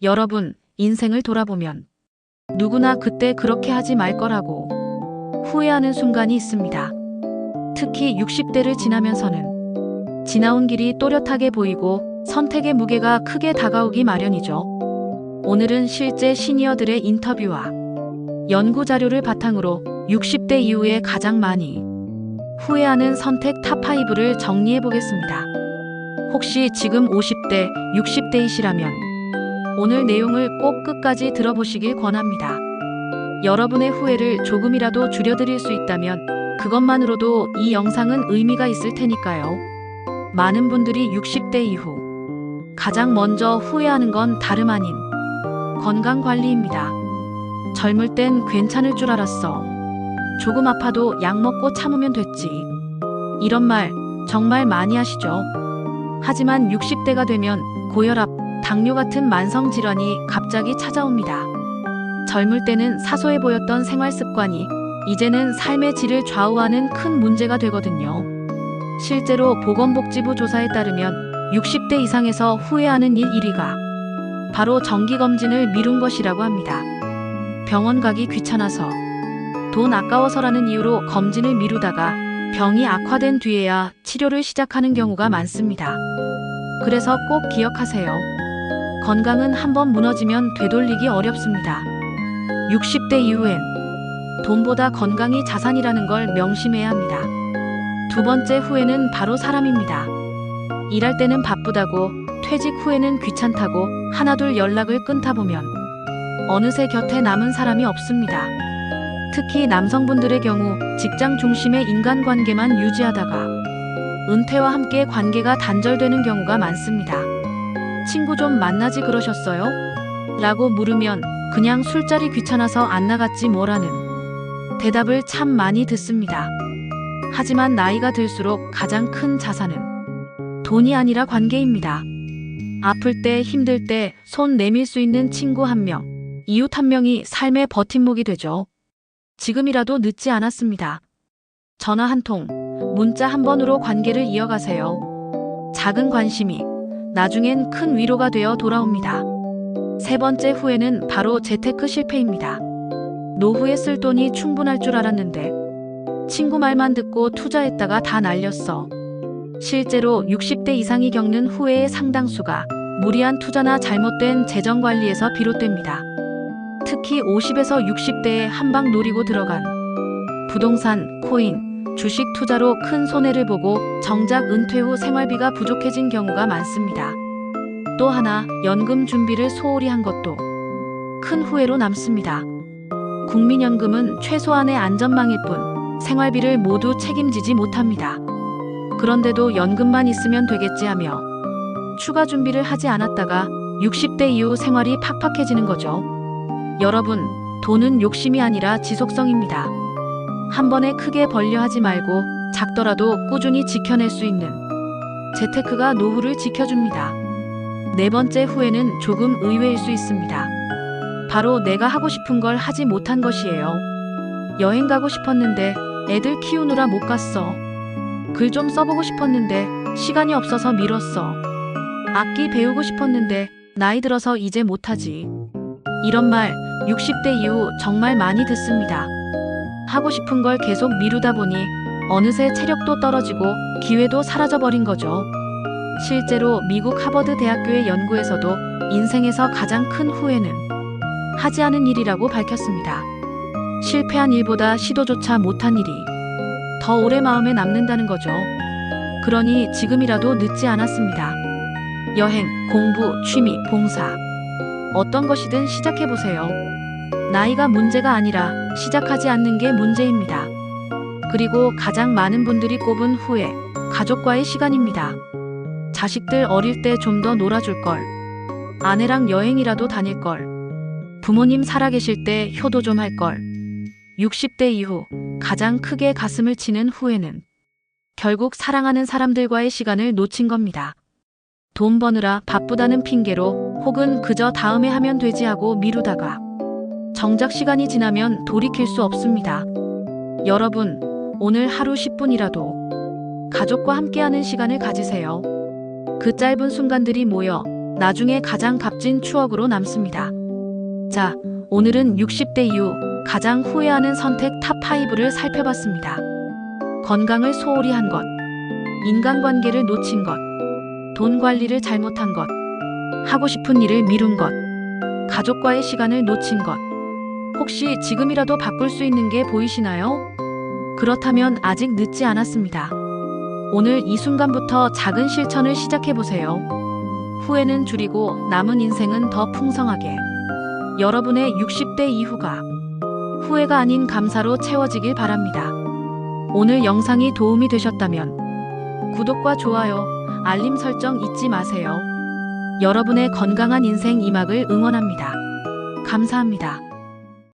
여러분, 인생을 돌아보면 누구나 그때 그렇게 하지 말 거라고 후회하는 순간이 있습니다. 특히 60대를 지나면서는 지나온 길이 또렷하게 보이고 선택의 무게가 크게 다가오기 마련이죠. 오늘은 실제 시니어들의 인터뷰와 연구 자료를 바탕으로 60대 이후에 가장 많이 후회하는 선택 탑5를 정리해 보겠습니다. 혹시 지금 50대, 60대이시라면 오늘 내용을 꼭 끝까지 들어보시길 권합니다. 여러분의 후회를 조금이라도 줄여드릴 수 있다면 그것만으로도 이 영상은 의미가 있을 테니까요. 많은 분들이 60대 이후 가장 먼저 후회하는 건 다름 아닌 건강관리입니다. 젊을 땐 괜찮을 줄 알았어. 조금 아파도 약 먹고 참으면 됐지. 이런 말 정말 많이 하시죠? 하지만 60대가 되면 고혈압, 당뇨 같은 만성질환이 갑자기 찾아옵니다. 젊을 때는 사소해 보였던 생활 습관이 이제는 삶의 질을 좌우하는 큰 문제가 되거든요. 실제로 보건복지부 조사에 따르면 60대 이상에서 후회하는 일 1위가 바로 정기검진을 미룬 것이라고 합니다. 병원 가기 귀찮아서, 돈 아까워서라는 이유로 검진을 미루다가 병이 악화된 뒤에야 치료를 시작하는 경우가 많습니다. 그래서 꼭 기억하세요. 건강은 한번 무너지면 되돌리기 어렵습니다. 60대 이후엔 돈보다 건강이 자산이라는 걸 명심해야 합니다. 두 번째 후회는 바로 사람입니다. 일할 때는 바쁘다고, 퇴직 후에는 귀찮다고 하나둘 연락을 끊다 보면 어느새 곁에 남은 사람이 없습니다. 특히 남성분들의 경우 직장 중심의 인간관계만 유지하다가 은퇴와 함께 관계가 단절되는 경우가 많습니다. 친구 좀 만나지 그러셨어요? 라고 물으면 그냥 술자리 귀찮아서 안 나갔지 뭐라는 대답을 참 많이 듣습니다. 하지만 나이가 들수록 가장 큰 자산은 돈이 아니라 관계입니다. 아플 때, 힘들 때 손 내밀 수 있는 친구 한 명, 이웃 한 명이 삶의 버팀목이 되죠. 지금이라도 늦지 않았습니다. 전화 한 통, 문자 한 번으로 관계를 이어가세요. 작은 관심이 나중엔 큰 위로가 되어 돌아옵니다. 세 번째 후회는 바로 재테크 실패입니다. 노후에 쓸 돈이 충분할 줄 알았는데 친구 말만 듣고 투자했다가 다 날렸어. 실제로 60대 이상이 겪는 후회의 상당수가 무리한 투자나 잘못된 재정 관리에서 비롯됩니다. 특히 50에서 60대에 한방 노리고 들어간 부동산, 코인, 주식 투자로 큰 손해를 보고 정작 은퇴 후 생활비가 부족해진 경우가 많습니다. 또 하나, 연금 준비를 소홀히 한 것도 큰 후회로 남습니다. 국민연금은 최소한의 안전망일 뿐 생활비를 모두 책임지지 못합니다. 그런데도 연금만 있으면 되겠지 하며 추가 준비를 하지 않았다가 60대 이후 생활이 팍팍해지는 거죠. 여러분, 돈은 욕심이 아니라 지속성입니다. 한 번에 크게 벌려 하지 말고 작더라도 꾸준히 지켜낼 수 있는 재테크가 노후를 지켜줍니다. 네 번째 후회는 조금 의외일 수 있습니다. 바로 내가 하고 싶은 걸 하지 못한 것이에요. 여행 가고 싶었는데 애들 키우느라 못 갔어. 글 좀 써보고 싶었는데 시간이 없어서 미뤘어. 악기 배우고 싶었는데 나이 들어서 이제 못하지. 이런 말 60대 이후 정말 많이 듣습니다. 하고 싶은 걸 계속 미루다 보니 어느새 체력도 떨어지고 기회도 사라져버린 거죠. 실제로 미국 하버드 대학교의 연구에서도 인생에서 가장 큰 후회는 하지 않은 일이라고 밝혔습니다. 실패한 일보다 시도조차 못한 일이 더 오래 마음에 남는다는 거죠. 그러니 지금이라도 늦지 않았습니다. 여행, 공부, 취미, 봉사, 어떤 것이든 시작해보세요. 나이가 문제가 아니라 시작하지 않는 게 문제입니다. 그리고 가장 많은 분들이 꼽은 후회, 가족과의 시간입니다. 자식들 어릴 때 좀 더 놀아줄 걸, 아내랑 여행이라도 다닐 걸, 부모님 살아계실 때 효도 좀 할 걸. 60대 이후 가장 크게 가슴을 치는 후회는 결국 사랑하는 사람들과의 시간을 놓친 겁니다. 돈 버느라 바쁘다는 핑계로 혹은 그저 다음에 하면 되지 하고 미루다가 정작 시간이 지나면 돌이킬 수 없습니다. 여러분, 오늘 하루 10분이라도 가족과 함께하는 시간을 가지세요. 그 짧은 순간들이 모여 나중에 가장 값진 추억으로 남습니다. 자, 오늘은 60대 이후 가장 후회하는 선택 탑5를 살펴봤습니다. 건강을 소홀히 한 것, 인간관계를 놓친 것, 돈 관리를 잘못한 것, 하고 싶은 일을 미룬 것, 가족과의 시간을 놓친 것. 혹시 지금이라도 바꿀 수 있는 게 보이시나요? 그렇다면 아직 늦지 않았습니다. 오늘 이 순간부터 작은 실천을 시작해보세요. 후회는 줄이고 남은 인생은 더 풍성하게. 여러분의 60대 이후가 후회가 아닌 감사로 채워지길 바랍니다. 오늘 영상이 도움이 되셨다면 구독과 좋아요, 알림 설정 잊지 마세요. 여러분의 건강한 인생 이막을 응원합니다. 감사합니다.